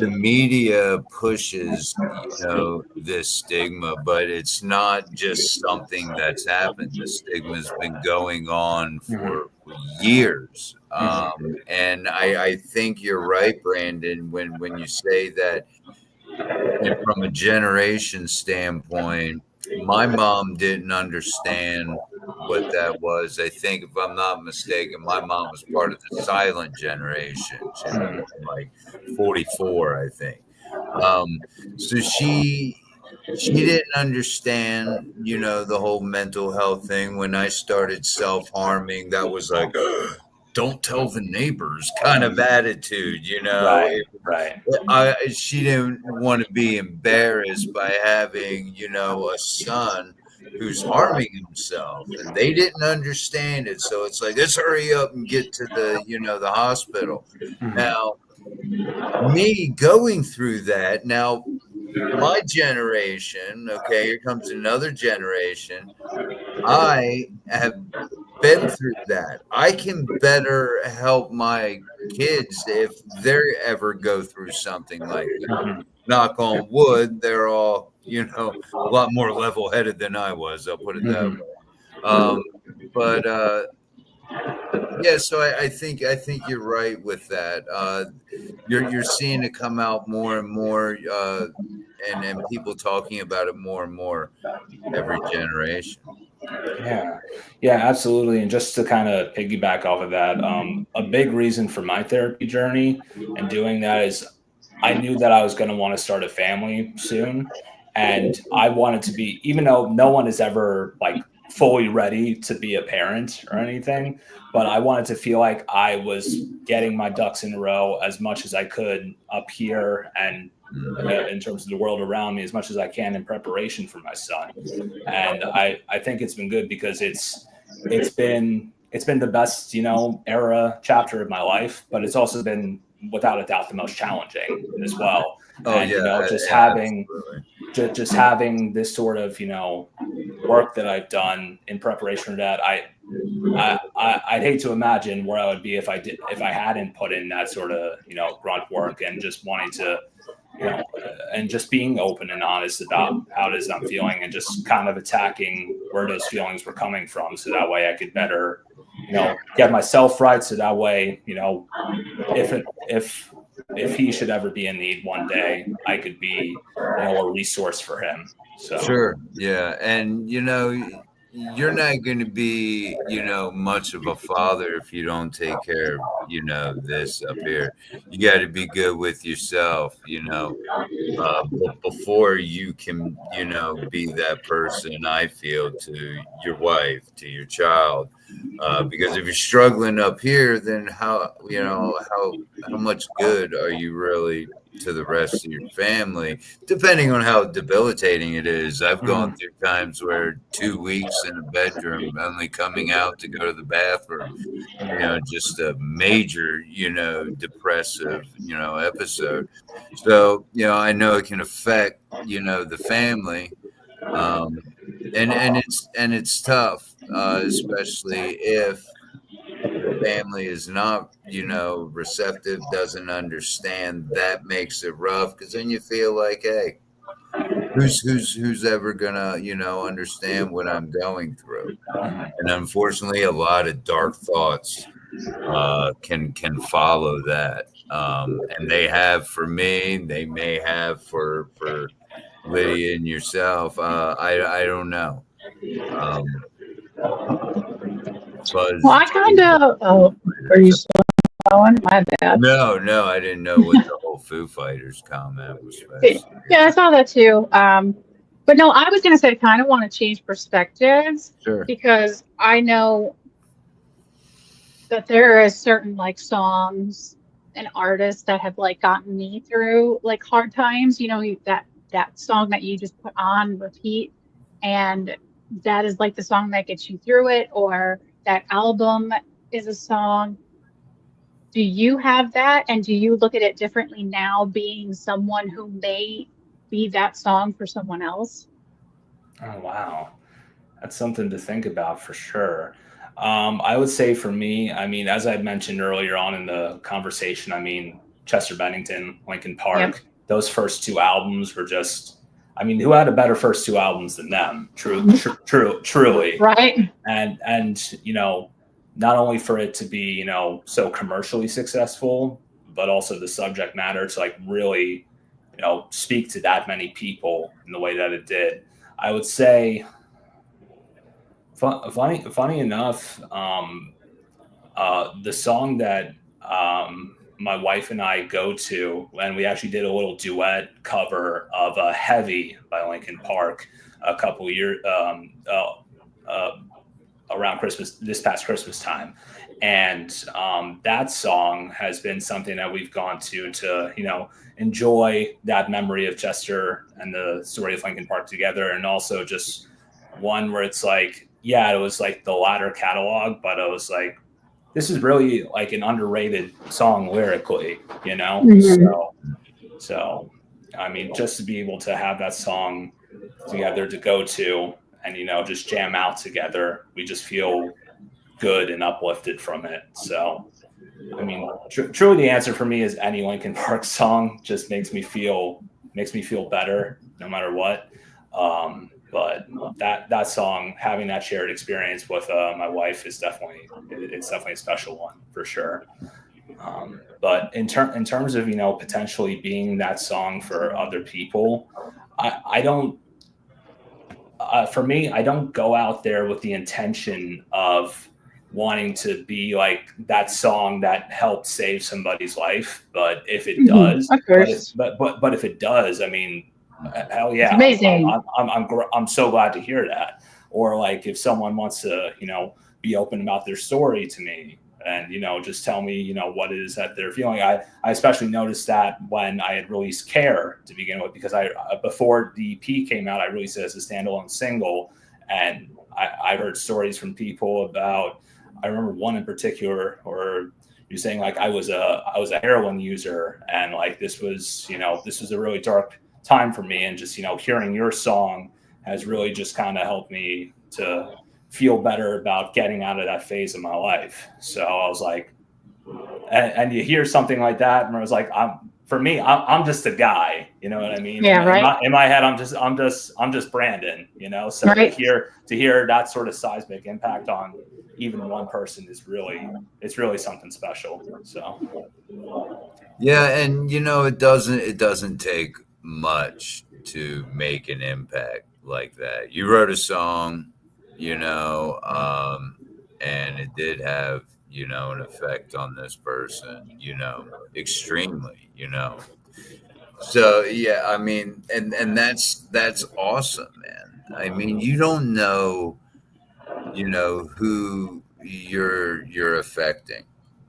media pushes, you know, this stigma, but it's not just something that's happened. The stigma's been going on for years. And I think you're right, Brandon, when you say that. And from a generation standpoint, my mom didn't understand what that was. I think, if I'm not mistaken, my mom was part of the silent generation. She's like 44, I think. So she didn't understand, you know, the whole mental health thing. When I started self-harming, that was like, don't tell the neighbors kind of attitude, you know. Right. She didn't want to be embarrassed by having, you know, a son who's harming himself, and they didn't understand it. So it's like, let's hurry up and get to the, the hospital. Now, me going through that, now my generation, okay, here comes another generation. I have been through that. I can better help my kids if they ever go through something like that. Knock on wood, they're all, a lot more level-headed than I was. I'll put it that way. But yeah, so I think you're right with that. You're seeing it come out more and more, and people talking about it more and more every generation. Yeah, absolutely. And just to kind of piggyback off of that, a big reason for my therapy journey and doing that is I knew that I was going to want to start a family soon. And I wanted to be, even though no one is ever like fully ready to be a parent or anything, but I wanted to feel like I was getting my ducks in a row as much as I could up here and in terms of the world around me as much as I can in preparation for my son. And I think it's been good because it's been the best, chapter of my life, but it's also been without a doubt the most challenging as well. Just having this sort of, work that I've done in preparation for that, I'd hate to imagine where I would be if I hadn't put in that sort of, grunt work and just wanting to, and just being open and honest about how it is I'm feeling and just kind of attacking where those feelings were coming from. So that way I could better, get myself right. So that way, if he should ever be in need one day, I could be, a resource for him. So sure. Yeah. And, you're not going to be, much of a father if you don't take care of, this up here. You got to be good with yourself, before you can, be that person, I feel, to your wife, to your child. Because if you're struggling up here, then how much good are you really to the rest of your family, depending on how debilitating it is. I've gone through times where 2 weeks in a bedroom, only coming out to go to the bathroom, just a major, depressive, episode. So, I know it can affect, the family. And it's tough, especially if family is not, receptive, doesn't understand. That makes it rough because then you feel like, hey, who's ever gonna, understand what I'm going through? And unfortunately, a lot of dark thoughts can follow that, and they have for me. They may have for Lydia and yourself. I don't know. Well, I kind of. Oh, are you still going? My bad. No, I didn't know what the whole Foo Fighters comment was. Yeah, I saw that too. But no, I was going to say I kind of want to change perspectives. Sure. Because I know that there are certain like songs and artists that have like gotten me through like hard times. That song that you just put on repeat, and that is like the song that gets you through it, or that album is a song. Do you have that? And do you look at it differently now, being someone who may be that song for someone else? Oh, wow. That's something to think about for sure. I would say for me, I mean, as I mentioned earlier on in the conversation, Chester Bennington, Linkin Park, those first two albums were just, who had a better first two albums than them? Truly. Right. And not only for it to be, so commercially successful, but also the subject matter to like really, speak to that many people in the way that it did. I would say, funny enough, the song that my wife and I go to, and we actually did a little duet cover of Heavy by Linkin Park a couple years around this past Christmas time. And that song has been something that we've gone to, enjoy that memory of Chester and the story of Linkin Park together. And also just one where it's like, yeah, it was like the latter catalog, but I was like, this is really like an underrated song lyrically, you know? So, I mean, just to be able to have that song together to go to and, you know, just jam out together, we just feel good and uplifted from it. So, I mean, truly the answer for me is any Linkin Park song just makes me feel better no matter what. But that song, having that shared experience with my wife is definitely a special one for sure. But in terms of, you know, potentially being that song for other people, I don't. For me, I don't go out there with the intention of wanting to be like that song that helped save somebody's life. But if it does, of course. but if it does, I mean, hell yeah, it's amazing. I'm so glad to hear that. Or like if someone wants to, you know, be open about their story to me and, you know, just tell me, you know, what it is that they're feeling. I especially noticed that when I had released Care to begin with, because before the EP came out, I released it as a standalone single, and I heard stories from people about, I remember one in particular, or you're saying like I was a heroin user, and like this was a really dark time for me, and just, you know, hearing your song has really just kind of helped me to feel better about getting out of that phase of my life. So I was like, and you hear something like that, and I was like, I'm just a guy, you know what I mean? Yeah, right. In my head, I'm just Brandon, you know. So right. to hear that sort of seismic impact on even one person it's really something special. So Yeah, and you know, it doesn't take much to make an impact like that. You wrote a song, you know, and it did have, you know, an effect on this person, you know, extremely, you know. So yeah, I mean, and that's awesome, man. I mean, you don't know, you know, who you're affecting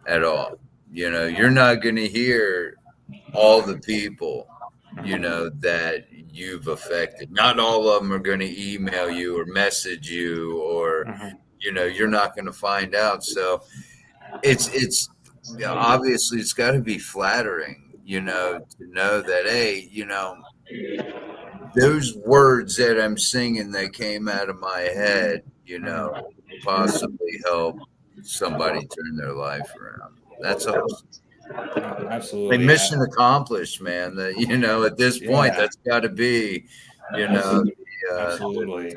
at all. You know, you're not going to hear all the people, you know, that you've affected. Not all of them are going to email you or message you, or you know, you're not going to find out. So it's obviously it's got to be flattering, you know, to know that, hey, you know, those words that I'm singing that came out of my head, you know, possibly help somebody turn their life around. That's awesome. Absolutely. Mission accomplished, man. That, you know, at this point, that's got to be, you know, absolutely.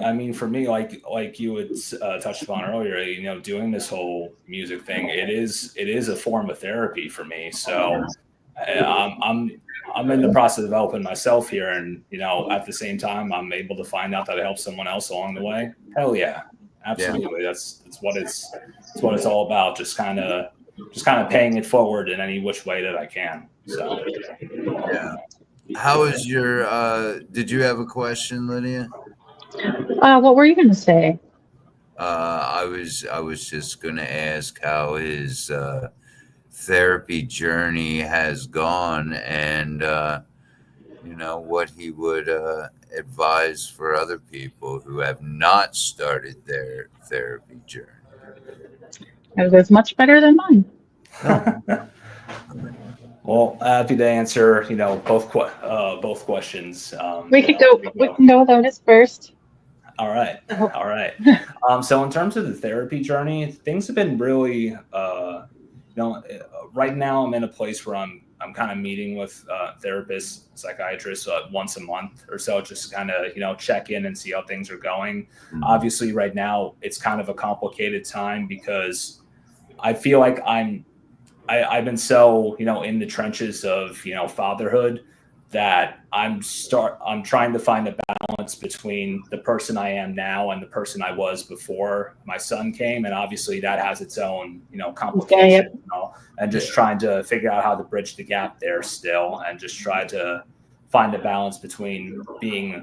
I mean, for me, like you had touched upon earlier, you know, doing this whole music thing, it is a form of therapy for me. So I'm in the process of helping myself here, and, you know, at the same time, I'm able to find out that I help someone else along the way. Hell yeah, absolutely. Yeah. That's what it's all about. Just kind of paying it forward in any which way that I can. So yeah. How is your? Did you have a question, Lydia? What were you going to say? I was just going to ask how his therapy journey has gone, and you know, what he would advise for other people who have not started their therapy journey. It was much better than mine. Well, happy to answer, you know, both questions. We could go without us first. All right. So in terms of the therapy journey, things have been really, you know, right now I'm in a place where I'm kind of meeting with therapists, psychiatrists once a month or so, just to kind of, you know, check in and see how things are going. Mm-hmm. Obviously, right now it's kind of a complicated time because I feel like I've been so, you know, in the trenches of, you know, fatherhood that I'm trying to find a balance between the person I am now and the person I was before my son came. And obviously that has its own, you know, complications, you know, and just trying to figure out how to bridge the gap there still, and just try to find a balance between being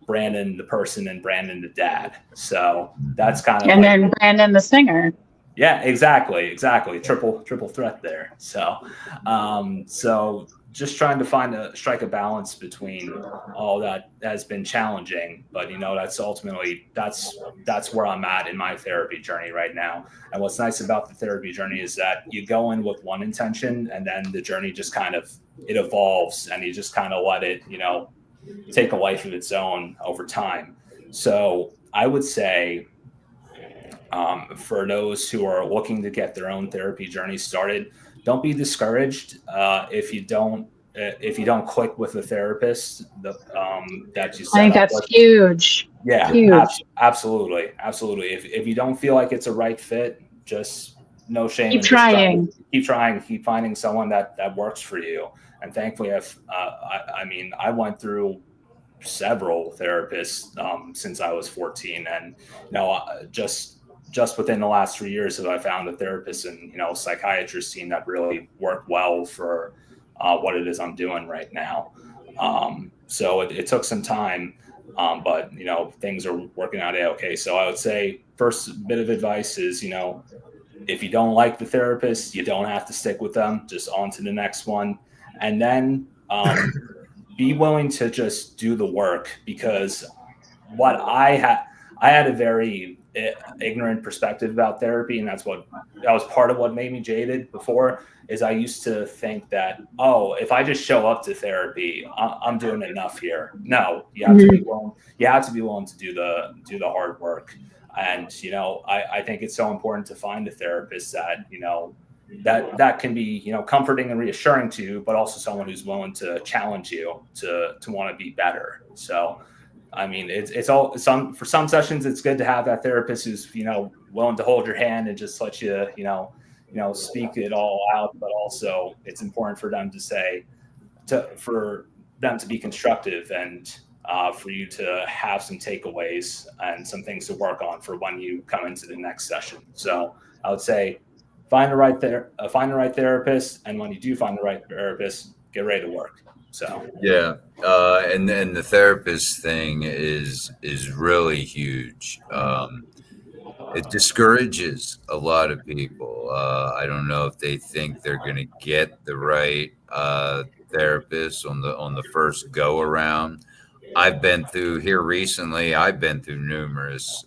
Brandon the person and Brandon the dad. So that's kind of, and like, then Brandon the singer. Yeah, exactly. Triple threat there. So, so just trying to strike a balance between all that has been challenging, but that's ultimately that's where I'm at in my therapy journey right now. And what's nice about the therapy journey is that you go in with one intention, and then the journey just kind of it evolves, and you just kind of let it take a life of its own over time. So I would say, for those who are looking to get their own therapy journey started, don't be discouraged if you don't click with the therapist that you set I think up that's with. huge. Yeah, Huge. absolutely. If you don't feel like it's a right fit, just no shame. Keep trying. Keep trying. Keep finding someone that works for you. And thankfully, I went through several therapists since I was 14, and just within the last 3 years have I found a therapist and psychiatrist team that really work well for what it is I'm doing right now. So it took some time, but things are working out okay. So I would say first bit of advice is if you don't like the therapist, you don't have to stick with them. Just on to the next one, and then be willing to just do the work, because what I had a very ignorant perspective about therapy, and that was part of what made me jaded before. Is I used to think that, if I just show up to therapy, I'm doing enough here. No, you have to be willing. You have to be willing to do the hard work. And I think it's so important to find a therapist that can be comforting and reassuring to you, but also someone who's willing to challenge you to want to be better. So I mean, it's all for some sessions it's good to have that therapist who's willing to hold your hand and just let you speak it all out, but also it's important for them for them to be constructive, and for you to have some takeaways and some things to work on for when you come into the next session. So I would say find the right therapist, and when you do find the right therapist, get ready to work. So yeah, and then the therapist thing is really huge. It discourages a lot of people. I don't know if they think they're going to get the right therapist on the first go around. I've been through numerous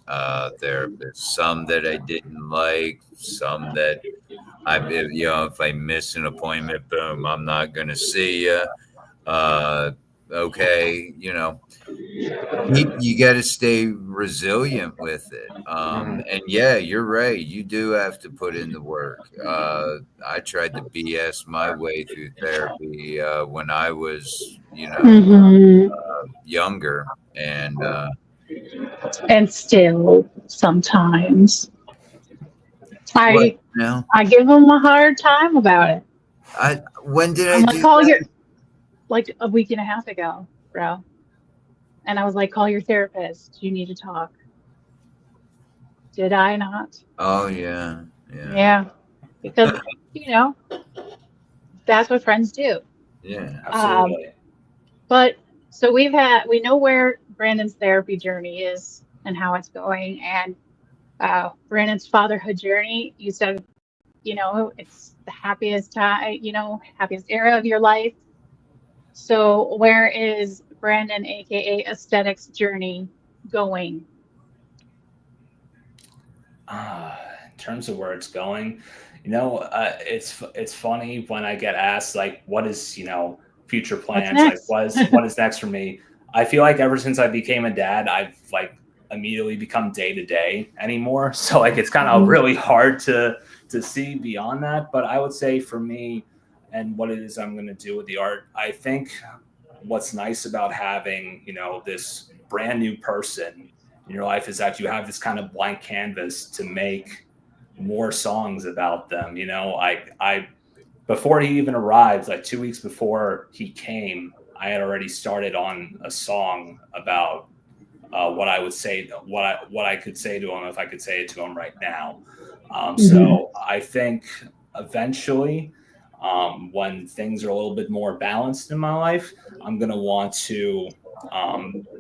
therapists, some that I didn't like, some that if I miss an appointment, boom, I'm not going to see you. Okay, you got to stay resilient with it. And yeah, you're right. You do have to put in the work. I tried to BS my way through therapy when I was, younger, and still sometimes I give them a hard time about it. When did I'm I like, do like a week and a half ago, bro. And I was like, call your therapist. You need to talk. Did I not? Oh, yeah. Yeah. Because, that's what friends do. Yeah. Absolutely. But so we know where Brandon's therapy journey is and how it's going. And Brandon's fatherhood journey, you said, it's the happiest time, happiest era of your life. So where is Brandon, aka Aesthetics journey, going? In terms of where it's going, it's funny when I get asked like, what is future plans, like what is next for me. I feel like ever since I became a dad, I've like immediately become day to day anymore. So like it's kind of really hard to see beyond that. But I would say for me and what it is I'm going to do with the art, I think what's nice about having this brand new person in your life is that you have this kind of blank canvas to make more songs about them. I before he even arrived, like 2 weeks before he came, I had already started on a song about what I would say, what I could say to him if I could say it to him right now. So I think eventually, when things are a little bit more balanced in my life, I'm going to want to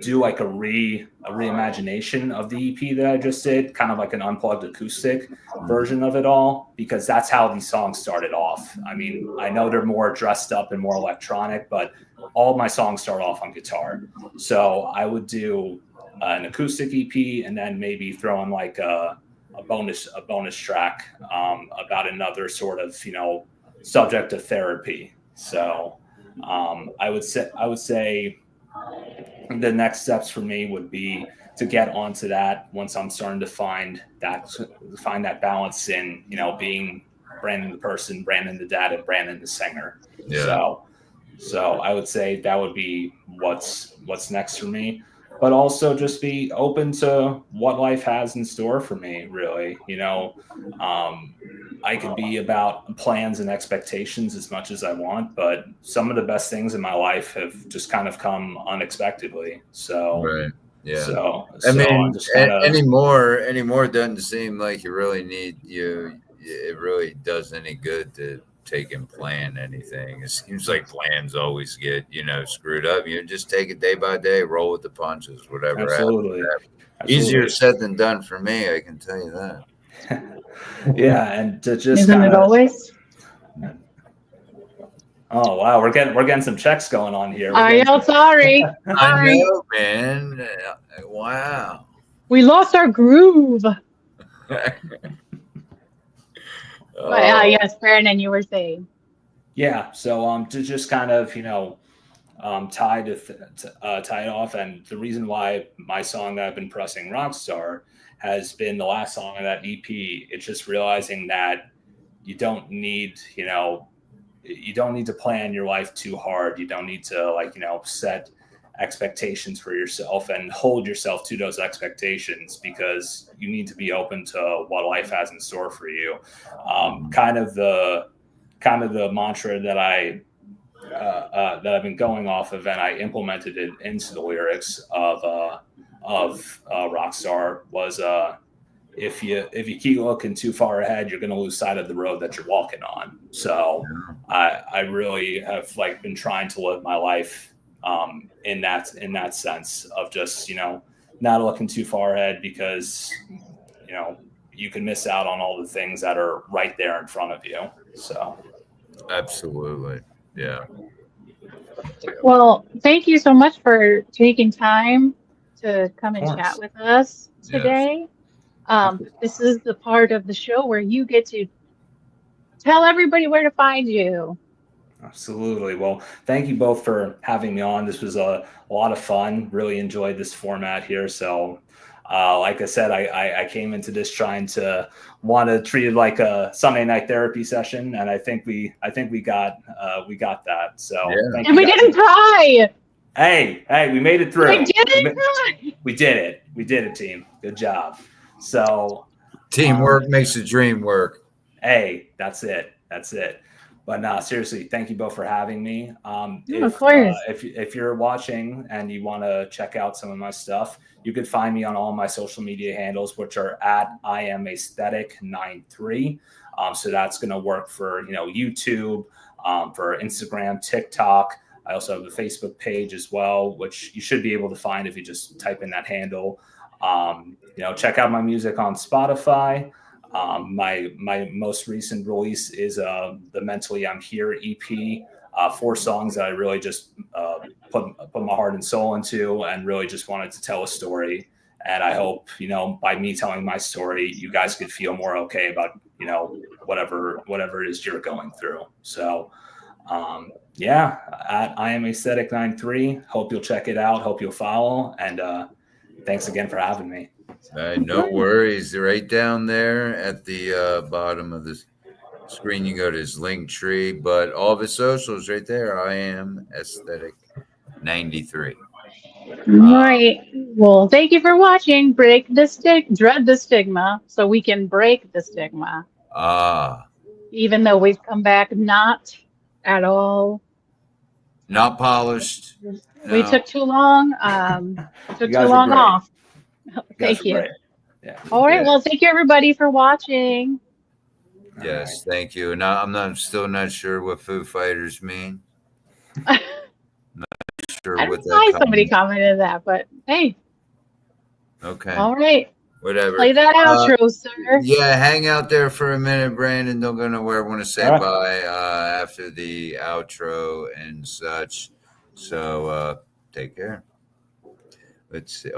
do like a reimagination of the EP that I just did, kind of like an unplugged acoustic version of it all, because that's how these songs started off. I mean, I know they're more dressed up and more electronic, but all my songs start off on guitar. So I would do an acoustic EP and then maybe throw in like a bonus track about another sort of, subject of therapy. So I would say the next steps for me would be to get onto that once I'm starting to find that balance in, being Brandon the person, Brandon the dad, and Brandon the singer. Yeah. So I would say that would be what's next for me, but also just be open to what life has in store for me, really. I could be about plans and expectations as much as I want, but some of the best things in my life have just kind of come unexpectedly. So, right. Yeah. So I mean, just kinda, anymore, it doesn't seem like you really need it really does any good to take and plan anything. It seems like plans always get, screwed up. You just take it day by day, roll with the punches, whatever. Absolutely. Easier said than done for me, I can tell you that. Yeah, and to just isn't it always? Oh wow, we're getting some checks going on here. Sorry. I know, man. Wow. We lost our groove. Yes, Brandon, you were saying. Yeah, so to just kind of tie it off, and the reason why my song that I've been pressing, Rockstar, has been the last song of that EP. It's just realizing that you don't need to plan your life too hard. You don't need to set expectations for yourself and hold yourself to those expectations, because you need to be open to what life has in store for you. Kind of the mantra that I've been going off of, and I implemented it into the lyrics of Rockstar was, if you keep looking too far ahead, you're going to lose sight of the road that you're walking on. So I really have been trying to live my life in that sense of just, not looking too far ahead, because, you can miss out on all the things that are right there in front of you. So. Absolutely. Yeah. Well, thank you so much for taking time to come and chat with us today. Yes. This is the part of the show where you get to tell everybody where to find you. Absolutely. Well, thank you both for having me on. This was a lot of fun. Really enjoyed this format here. So, like I said, I came into this trying to want to treat it like a Sunday night therapy session, and I think we got that. So, yeah. And we didn't cry. Hey, we made it through. We didn't cry. We did it. We did it, team. Good job. So, teamwork makes the dream work. Hey, that's it. But no, seriously, thank you both for having me. Of course. If you're watching and you want to check out some of my stuff, you could find me on all my social media handles, which are at IamAesthetic93. So that's going to work for YouTube, for Instagram, TikTok. I also have a Facebook page as well, which you should be able to find if you just type in that handle. Check out my music on Spotify. My most recent release is the Mentally I'm Here EP, 4 songs that I really just put my heart and soul into, and really just wanted to tell a story. And I hope, by me telling my story, you guys could feel more okay about, whatever it is you're going through. So, at IamAesthetic93. Hope you'll check it out. Hope you'll follow. And thanks again for having me. No worries. Right down there at the bottom of the screen, you go to his link tree, but all of his socials right there. I am Aesthetic 93. Right. Well, thank you for watching. Dread the Stigma, so we can break the stigma. Even though we've come back not at all. Not polished. We took too long. Took too long off. Thank you. Yeah. All right. Well, thank you everybody for watching. Yes, thank you. And I'm still not sure what Foo Fighters mean. Not sure I don't what know why that somebody comment. commented that, but hey, Okay, all right. whatever. Play that outro, sir. Yeah, hang out there for a minute, Brandon. Don't go nowhere. I want to say All right. bye after the outro and such. So take care. Let's see.